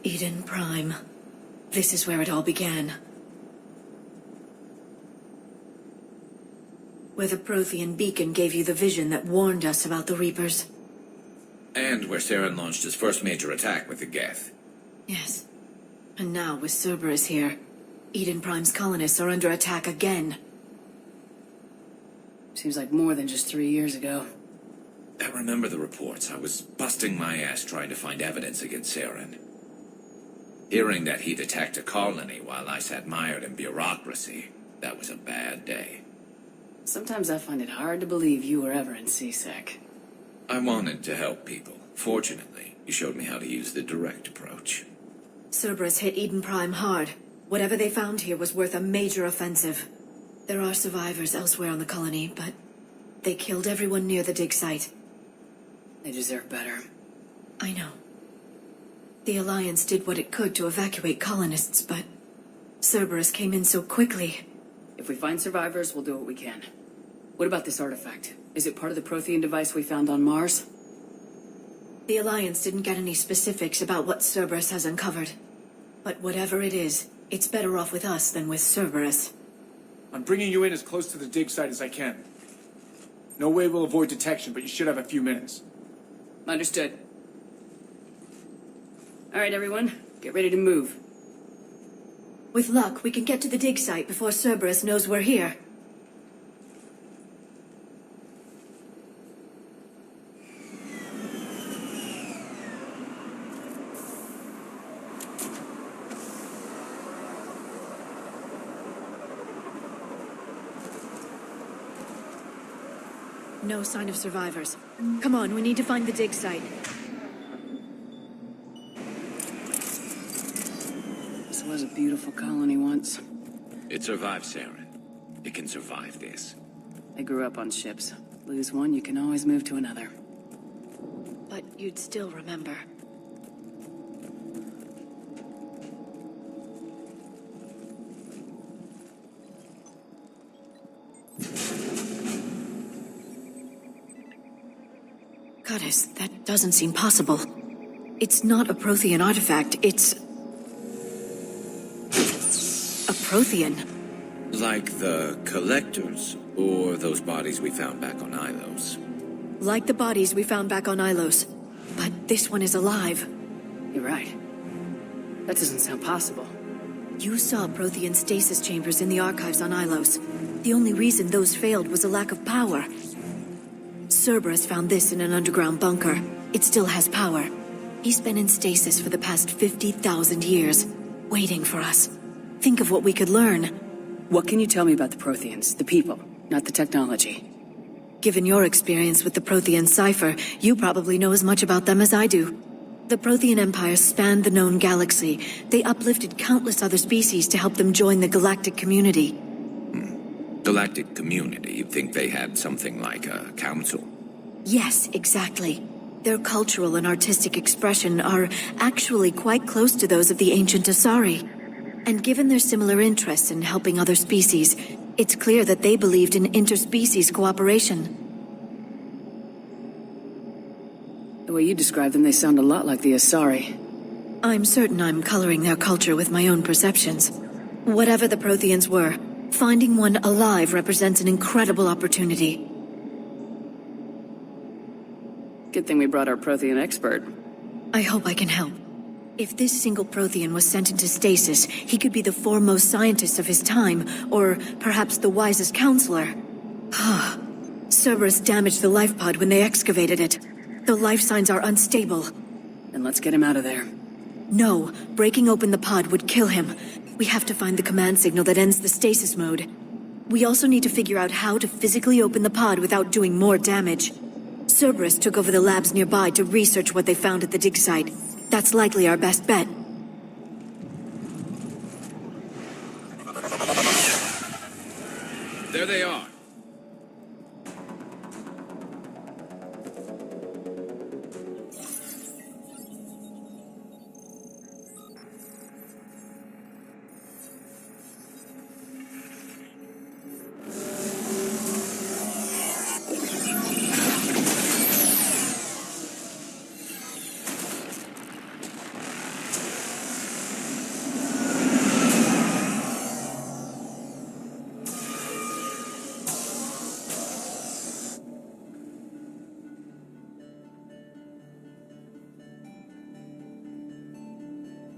Eden Prime. This is where it all began. Where the Protean beacon gave you the vision that warned us about the Reapers. And where Saren launched his first major attack with the Geth. Yes. And now, with Cerberus here, Eden Prime's colonists are under attack again. Seems like more than just 3 years ago. I remember the reports. I was busting my ass trying to find evidence against Saren. Hearing that he'd attacked a colony while I sat mired in bureaucracy, that was a bad day. Sometimes I find it hard to believe you were ever in CSEC. I wanted to help people. Fortunately, you showed me how to use the direct approach. Cerberus hit Eden Prime hard. Whatever they found here was worth a major offensive. There are survivors elsewhere on the colony, but they killed everyone near the dig site. They deserve better. I know. The Alliance did what it could to evacuate colonists, but Cerberus came in so quickly. If we find survivors, we'll do what we can. What about this artifact? Is it part of the Protean device we found on Mars? The Alliance didn't get any specifics about what Cerberus has uncovered. But whatever it is, it's better off with us than with Cerberus. I'm bringing you in as close to the dig site as I can. No way we'll avoid detection, but you should have a few minutes. Understood. All right, everyone. Get ready to move. With luck, we can get to the dig site before Cerberus knows we're here. No sign of survivors. Come on, we need to find the dig site. This was a beautiful colony once. It survived Saren. It can survive this. I grew up on ships. Lose one, you can always move to another. But you'd still remember. Goddess, that doesn't seem possible. It's not a Protean artifact, it's a Protean. Like the collectors, or those bodies we found back on Ilos. Like the bodies we found back on Ilos. But this one is alive. You're right. That doesn't sound possible. You saw Protean stasis chambers in the archives on Ilos. The only reason those failed was a lack of power. Cerberus found this in an underground bunker. It still has power. He's been in stasis for the past 50,000 years, waiting for us. Think of what we could learn. What can you tell me about the Protheans, the people, not the technology? Given your experience with the Protean cipher, you probably know as much about them as I do. The Protean Empire spanned the known galaxy. They uplifted countless other species to help them join the galactic community. Galactic community, you'd think they had something like a council. Yes, exactly. Their cultural and artistic expression are actually quite close to those of the ancient Asari. And given their similar interests in helping other species, it's clear that they believed in interspecies cooperation. The way you describe them, they sound a lot like the Asari. I'm certain I'm coloring their culture with my own perceptions. Whatever the Protheans were, finding one alive represents an incredible opportunity. Good thing we brought our Prothean expert. I hope I can help. If this single Prothean was sent into stasis, he could be the foremost scientist of his time, or perhaps the wisest counselor. Cerberus damaged the life pod when they excavated it. The life signs are unstable. Then let's get him out of there. No, breaking open the pod would kill him. We have to find the command signal that ends the stasis mode. We also need to figure out how to physically open the pod without doing more damage. Cerberus took over the labs nearby to research what they found at the dig site. That's likely our best bet. There they are.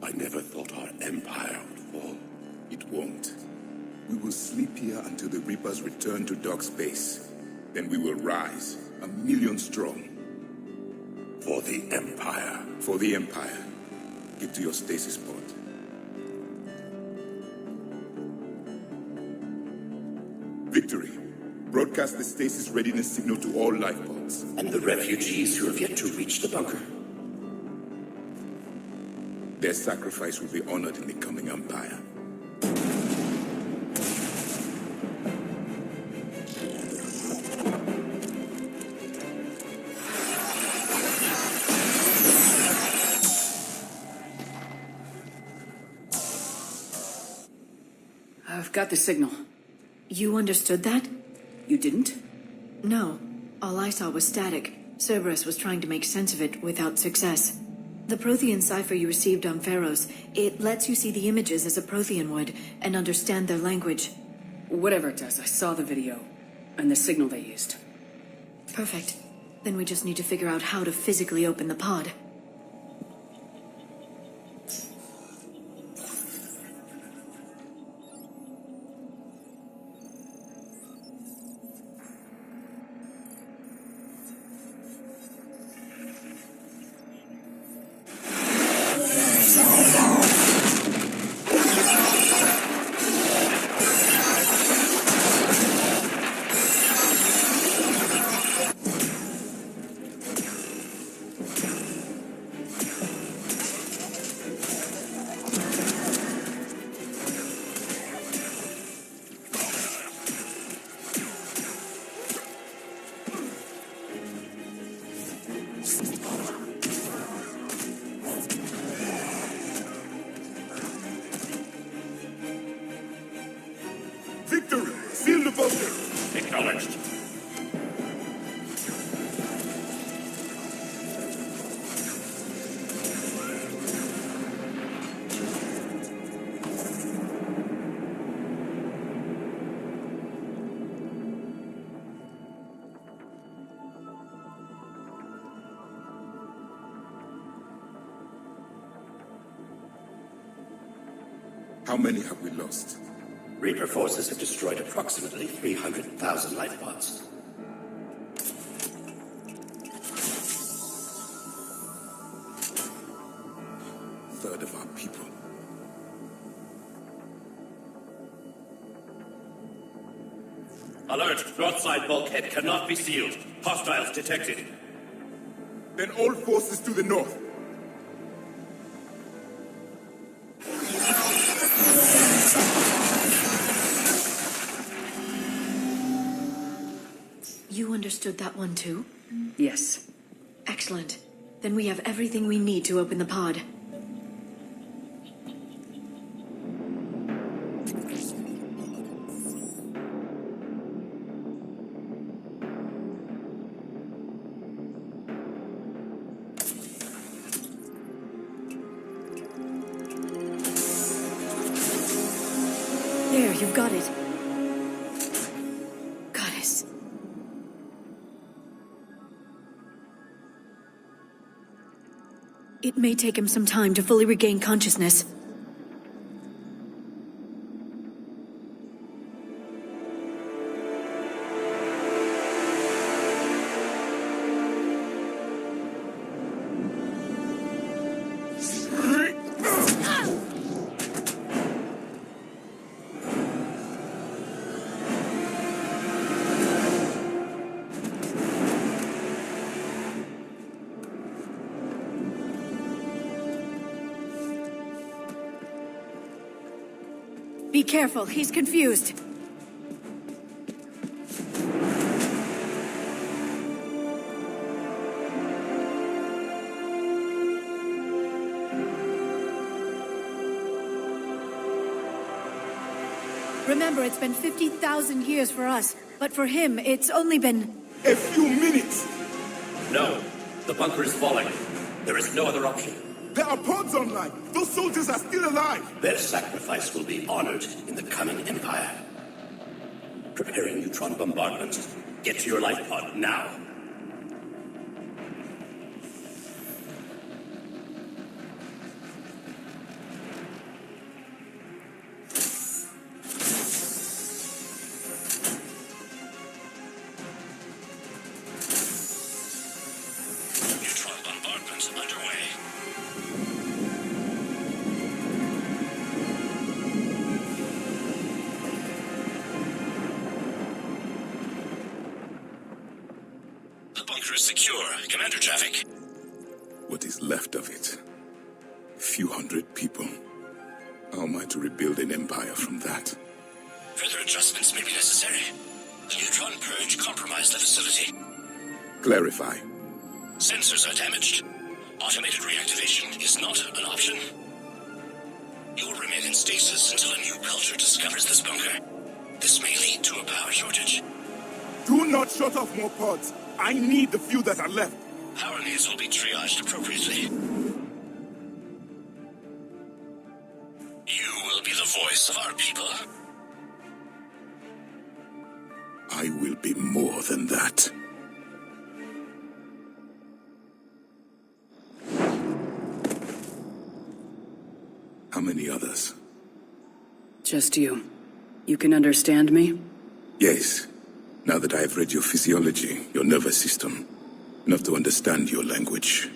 I never thought our empire would fall. It won't. We will sleep here until the Reapers return to dark space. Then we will rise, 1,000,000 strong. For the Empire. For the Empire. Get to your stasis pod. Victory. Broadcast the stasis readiness signal to all life pods. And the refugees who have yet to reach the bunker. Their sacrifice will be honored in the coming Empire. I've got the signal. You understood that? You didn't? No. All I saw was static. Cerberus was trying to make sense of it without success. The Protean cipher you received on Pharaohs, it lets you see the images as a Protean would and understand their language. Whatever it does, I saw the video and the signal they used. Perfect. Then we just need to figure out how to physically open the pod. Victory! Seal the bunker! Acknowledged. How many have we lost? Reaper forces have destroyed approximately 300,000 life pods. Third of our people. Alert! Broadside bulkhead cannot be sealed. Hostiles detected. Then all forces to the north. You understood that one too? Yes. Excellent. Then we have everything we need to open the pod. There, you've got it. Goddess. It may take him some time to fully regain consciousness. Be careful, he's confused. Remember, it's been 50,000 years for us, but for him, it's only been... A few minutes! No. The bunker is falling. There is no other option. There are pods online! Those soldiers are still alive! Their sacrifice will be honored in the coming Empire. Preparing neutron bombardment. Get to your life pod now. bunker is secure. Commander traffic. What is left of it? A few hundred people. How am I to rebuild an empire from that? Further adjustments may be necessary. The neutron purge compromised the facility. Clarify. Sensors are damaged. Automated reactivation is not an option. You'll remain in stasis until a new culture discovers this bunker. This may lead to a power shortage. Do not shut off more pods. I need the few that are left. Power needs will be triaged appropriately. You will be the voice of our people. I will be more than that. How many others? Just you. You can understand me? Yes. Now that I have read your physiology, your nervous system, enough to understand your language.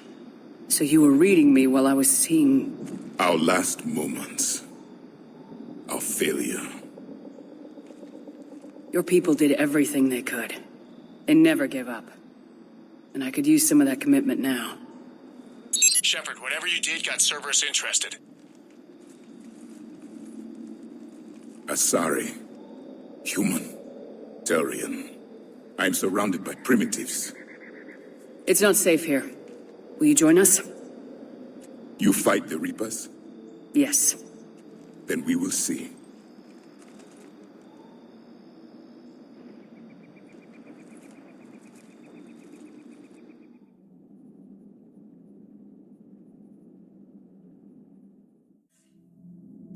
So you were reading me while I was seeing... Our last moments. Our failure. Your people did everything they could. They never gave up. And I could use some of that commitment now. Shepard, whatever you did got Cerberus interested. Asari. Human. Turian. I'm surrounded by primitives. It's not safe here. Will you join us? You fight the Reapers? Yes. Then we will see.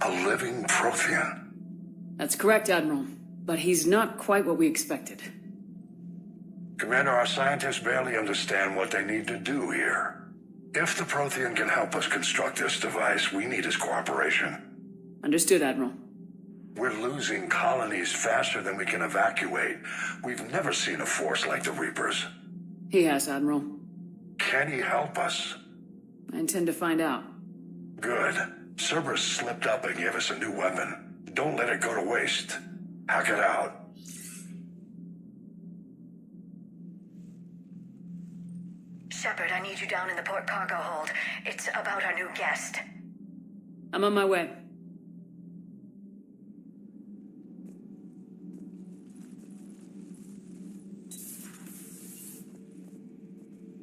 A living Protean? That's correct, Admiral. But he's not quite what we expected. Commander, our scientists barely understand what they need to do here. If the Protean can help us construct this device, we need his cooperation. Understood, Admiral. We're losing colonies faster than we can evacuate. We've never seen a force like the Reapers. He has, Admiral. Can he help us? I intend to find out. Good. Cerberus slipped up and gave us a new weapon. Don't let it go to waste. Hack it out. Shepard, I need you down in the port cargo hold. It's about our new guest. I'm on my way.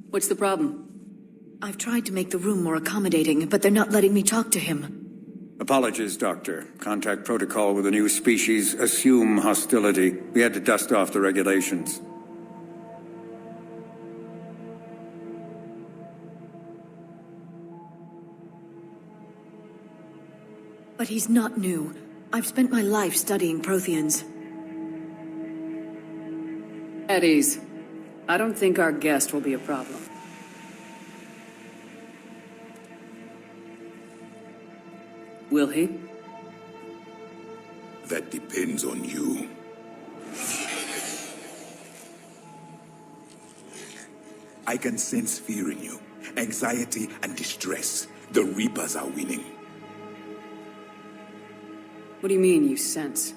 What's the problem? I've tried to make the room more accommodating, but they're not letting me talk to him. Apologies, Doctor. Contact protocol with a new species. Assume hostility. We had to dust off the regulations. But he's not new. I've spent my life studying Protheans. At ease. I don't think our guest will be a problem. Will he? That depends on you. I can sense fear in you, anxiety and distress. The Reapers are winning. What do you mean, you sense?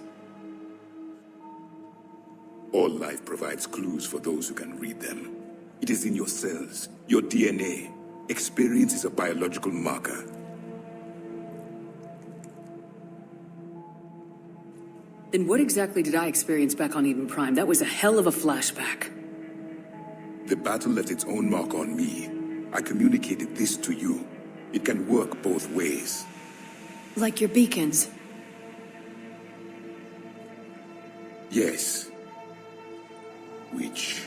All life provides clues for those who can read them. It is in your cells, your DNA. Experience is a biological marker. Then what exactly did I experience back on Eden Prime? That was a hell of a flashback. The battle left its own mark on me. I communicated this to you. It can work both ways. Like your beacons. Yes. Which...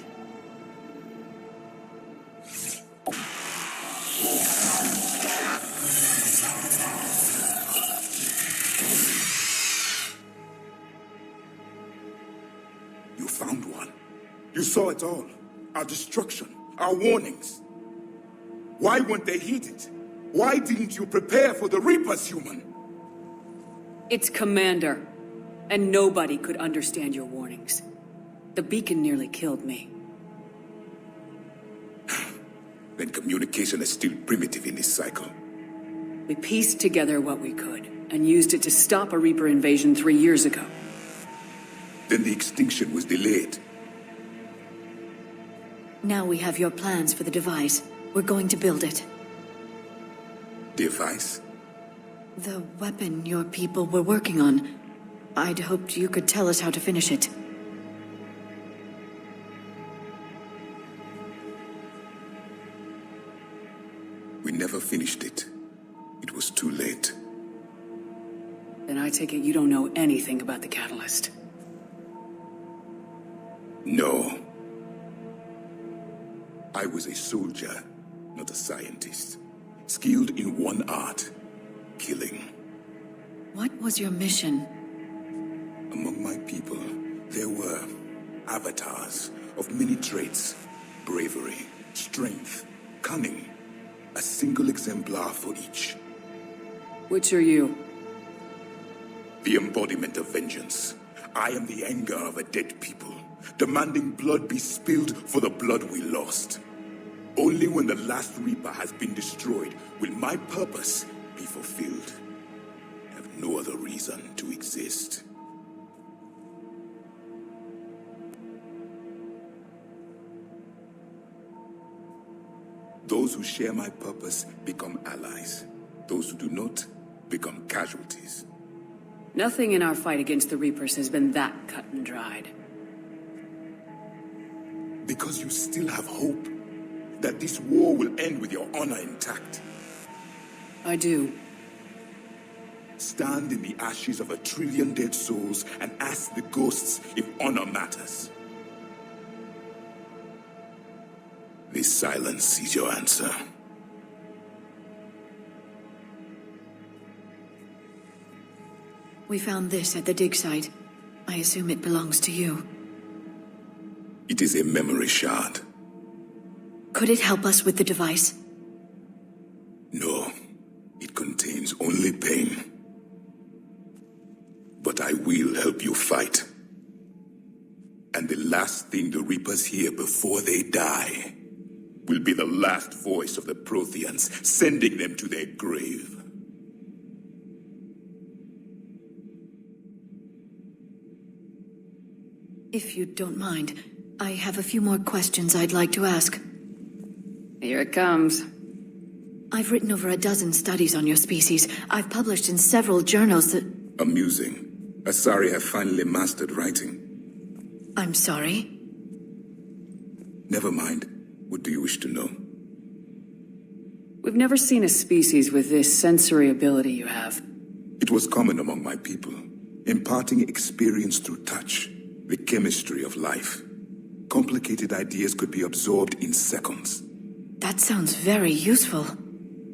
You found one. You saw it all. Our destruction, our warnings. Why weren't they heeded? Why didn't you prepare for the Reapers, human? It's Commander. And nobody could understand your warnings. The beacon nearly killed me. Then communication is still primitive in this cycle. We pieced together what we could, and used it to stop a Reaper invasion 3 years ago. Then the extinction was delayed. Now we have your plans for the device. We're going to build it. Device? The weapon your people were working on. I'd hoped you could tell us how to finish it. We never finished it. It was too late. Then I take it you don't know anything about the catalyst. No. I was a soldier, not a scientist. Skilled in one art, killing. What was your mission? Among my people, there were avatars of many traits. Bravery, strength, cunning. A single exemplar for each. Which are you? The embodiment of vengeance. I am the anger of a dead people, demanding blood be spilled for the blood we lost. Only when the last Reaper has been destroyed will my purpose be fulfilled. I have no other reason to exist. Those who share my purpose become allies. Those who do not become casualties. Nothing in our fight against the Reapers has been that cut and dried. Because you still have hope that this war will end with your honor intact. I do. Stand in the ashes of 1 trillion dead souls and ask the ghosts if honor matters. This silence is your answer. We found this at the dig site. I assume it belongs to you. It is a memory shard. Could it help us with the device? No, it contains only pain. But I will help you fight. And the last thing the Reapers hear before they die will be the last voice of the Proteans, sending them to their grave. If you don't mind, I have a few more questions I'd like to ask. Here it comes. I've written over a dozen studies on your species. I've published in several journals that... Amusing. Asari have finally mastered writing. I'm sorry? Never mind. What do you wish to know? We've never seen a species with this sensory ability you have. It was common among my people, imparting experience through touch, the chemistry of life. Complicated ideas could be absorbed in seconds. That sounds very useful.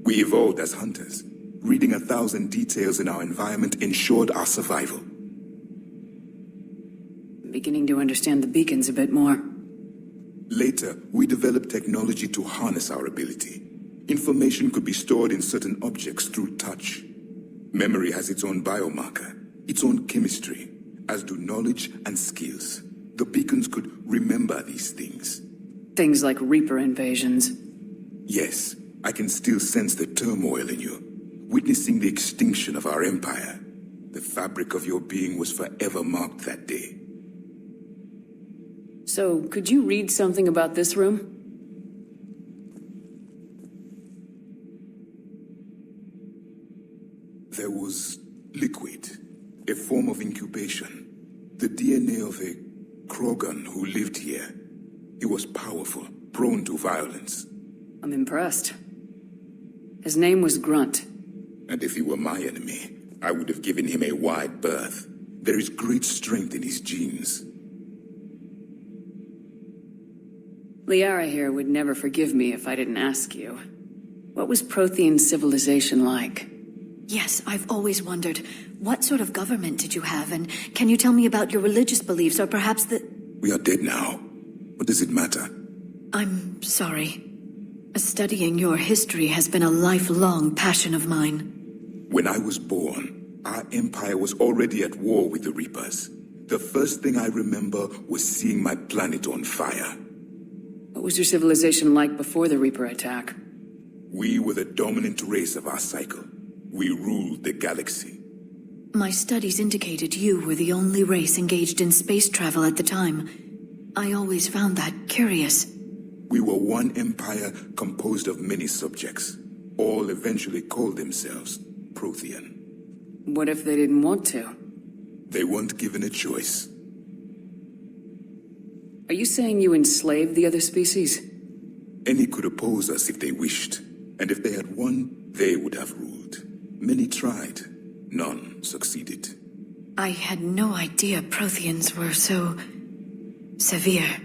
We evolved as hunters. Reading 1,000 details in our environment ensured our survival. I'm beginning to understand the beacons a bit more. Later, we developed technology to harness our ability. Information could be stored in certain objects through touch. Memory has its own biomarker, its own chemistry, as do knowledge and skills. The beacons could remember these things. Things like Reaper invasions. Yes, I can still sense the turmoil in you, witnessing the extinction of our empire. The fabric of your being was forever marked that day. So, could you read something about this room? There was liquid, a form of incubation. The DNA of a Krogan who lived here. He was powerful, prone to violence. I'm impressed. His name was Grunt. And if he were my enemy, I would have given him a wide berth. There is great strength in his genes. Liara here would never forgive me if I didn't ask you. What was Protean civilization like? Yes, I've always wondered, what sort of government did you have, and can you tell me about your religious beliefs, or perhaps the... We are dead now. What does it matter? I'm sorry. Studying your history has been a lifelong passion of mine. When I was born, our empire was already at war with the Reapers. The first thing I remember was seeing my planet on fire. What was your civilization like before the Reaper attack? We were the dominant race of our cycle. We ruled the galaxy. My studies indicated you were the only race engaged in space travel at the time. I always found that curious. We were one empire composed of many subjects. All eventually called themselves Protean. What if they didn't want to? They weren't given a choice. Are you saying you enslaved the other species? Any could oppose us if they wished, and if they had won, they would have ruled. Many tried. None succeeded. I had no idea Protheans were so... severe.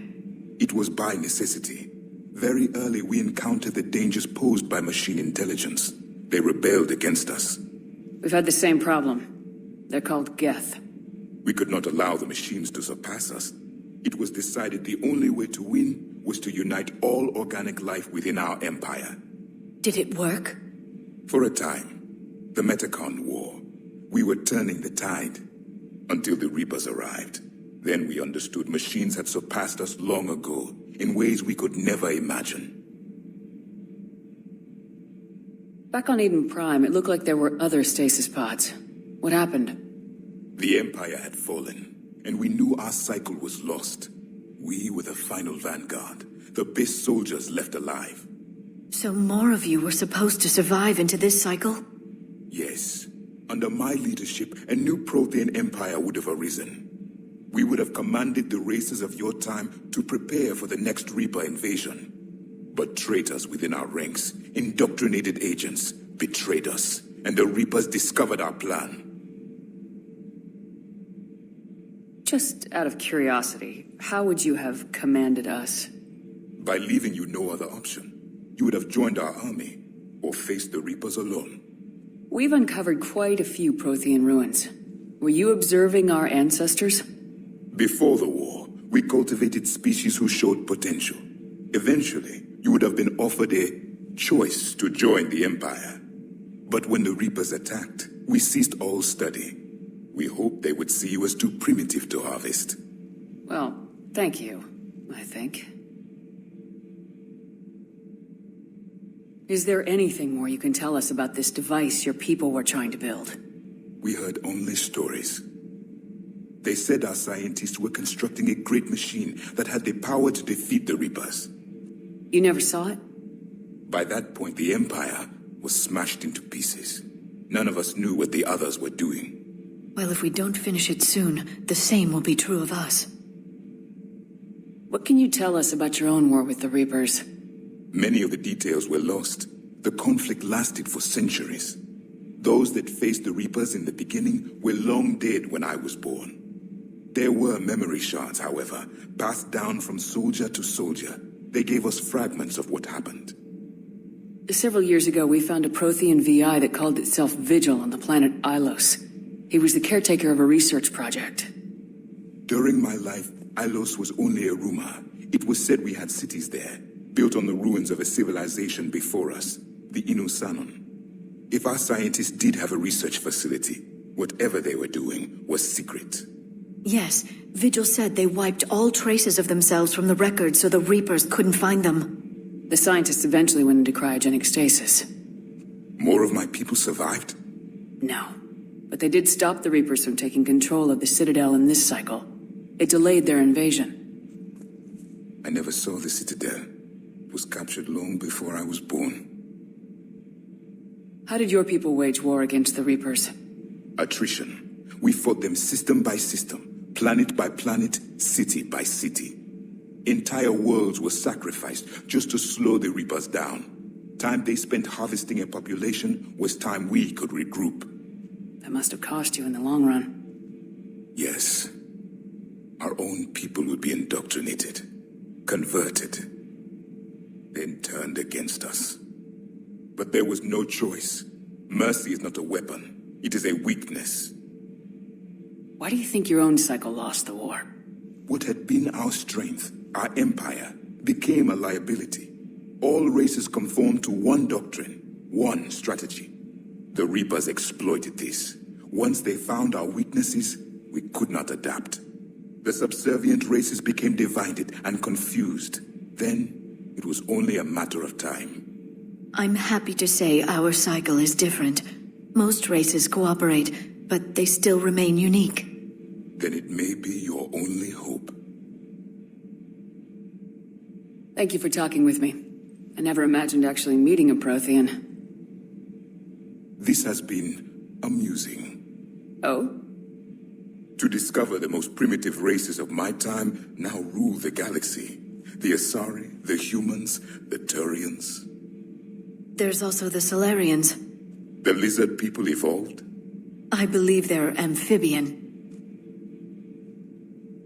It was by necessity. Very early we encountered the dangers posed by machine intelligence. They rebelled against us. We've had the same problem. They're called Geth. We could not allow the machines to surpass us. It was decided the only way to win was to unite all organic life within our empire. Did it work? For a time. The Metacon War. We were turning the tide. Until the Reapers arrived. Then we understood machines had surpassed us long ago, in ways we could never imagine. Back on Eden Prime, it looked like there were other stasis pods. What happened? The Empire had fallen, and we knew our cycle was lost. We were the final vanguard, the best soldiers left alive. So more of you were supposed to survive into this cycle? Yes. Under my leadership, a new Protean Empire would have arisen. We would have commanded the races of your time to prepare for the next Reaper invasion. But traitors within our ranks, indoctrinated agents, betrayed us, and the Reapers discovered our plan. Just out of curiosity, how would you have commanded us? By leaving you no other option. You would have joined our army, or faced the Reapers alone. We've uncovered quite a few Prothean ruins. Were you observing our ancestors? Before the war, we cultivated species who showed potential. Eventually, you would have been offered a choice to join the Empire. But when the Reapers attacked, we ceased all study. We hoped they would see you as too primitive to harvest. Well, thank you, I think. Is there anything more you can tell us about this device your people were trying to build? We heard only stories. They said our scientists were constructing a great machine that had the power to defeat the Reapers. You never saw it? By that point, the Empire was smashed into pieces. None of us knew what the others were doing. Well, if we don't finish it soon, the same will be true of us. What can you tell us about your own war with the Reapers? Many of the details were lost. The conflict lasted for centuries. Those that faced the Reapers in the beginning were long dead when I was born. There were memory shards, however, passed down from soldier to soldier. They gave us fragments of what happened. Several years ago, we found a Prothean VI that called itself Vigil on the planet Ilos. He was the caretaker of a research project. During my life, Ilos was only a rumor. It was said we had cities there, built on the ruins of a civilization before us, the Inusanon. If our scientists did have a research facility, whatever they were doing was secret. Yes, Vigil said they wiped all traces of themselves from the records so the Reapers couldn't find them. The scientists eventually went into cryogenic stasis. More of my people survived? No. But they did stop the Reapers from taking control of the Citadel in this cycle. It delayed their invasion. I never saw the Citadel. It was captured long before I was born. How did your people wage war against the Reapers? Attrition. We fought them system by system, planet by planet, city by city. Entire worlds were sacrificed just to slow the Reapers down. Time they spent harvesting a population was time we could regroup. That must have cost you in the long run. Yes. Our own people would be indoctrinated, converted, then turned against us. But there was no choice. Mercy is not a weapon. It is a weakness. Why do you think your own cycle lost the war? What had been our strength, our empire, became a liability. All races conformed to one doctrine, one strategy. The Reapers exploited this. Once they found our weaknesses, we could not adapt. The subservient races became divided and confused. Then, it was only a matter of time. I'm happy to say our cycle is different. Most races cooperate, but they still remain unique. Then it may be your only hope. Thank you for talking with me. I never imagined actually meeting a Protean. This has been amusing. Oh? To discover the most primitive races of my time now rule the galaxy. The Asari, the humans, the Turians. There's also the Solarians. The lizard people evolved? I believe they're amphibian.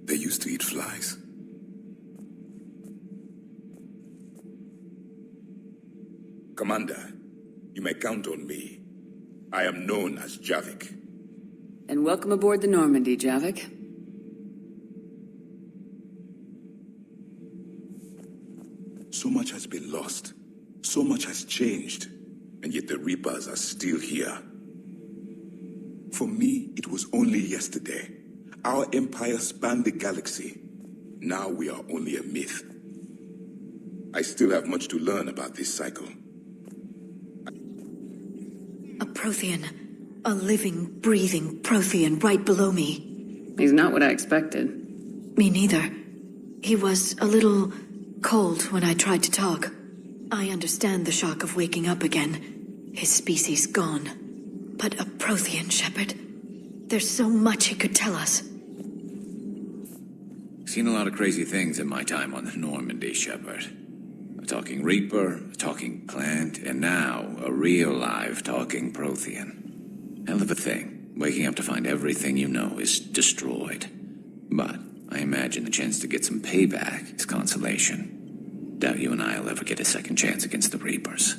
They used to eat flies. Commander, you may count on me. I am known as Javik. And welcome aboard the Normandy, Javik. So much has been lost. So much has changed. And yet the Reapers are still here. For me, it was only yesterday. Our empire spanned the galaxy. Now we are only a myth. I still have much to learn about this cycle. A Protean. A living, breathing Protean right below me. He's not what I expected. Me neither. He was a little cold when I tried to talk. I understand the shock of waking up again. His species gone. But a Protean, Shepard. There's so much he could tell us. Seen a lot of crazy things in my time on the Normandy, Shepard. A talking Reaper, a talking plant, and now a real live talking Protean. Hell of a thing. Waking up to find everything you know is destroyed. But I imagine the chance to get some payback is consolation. Doubt you and I'll ever get a second chance against the Reapers.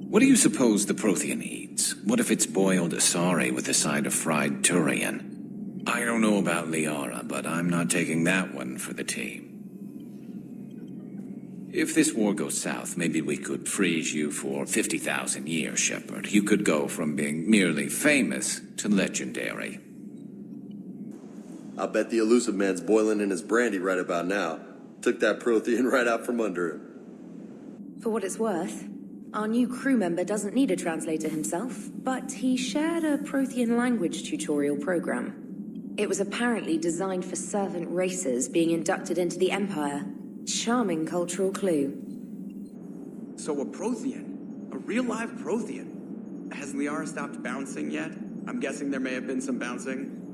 What do you suppose the Protean eats? What if it's boiled Asari with a side of fried Turian? I don't know about Liara, but I'm not taking that one for the team. If this war goes south, maybe we could freeze you for 50,000 years, Shepard. You could go from being merely famous to legendary. I bet the elusive man's boiling in his brandy right about now. Took that Protean right out from under him. For what it's worth, our new crew member doesn't need a translator himself, but he shared a Protean language tutorial program. It was apparently designed for servant races being inducted into the Empire. Charming cultural clue. So a Protean? A real live Protean? Has Liara stopped bouncing yet? I'm guessing there may have been some bouncing.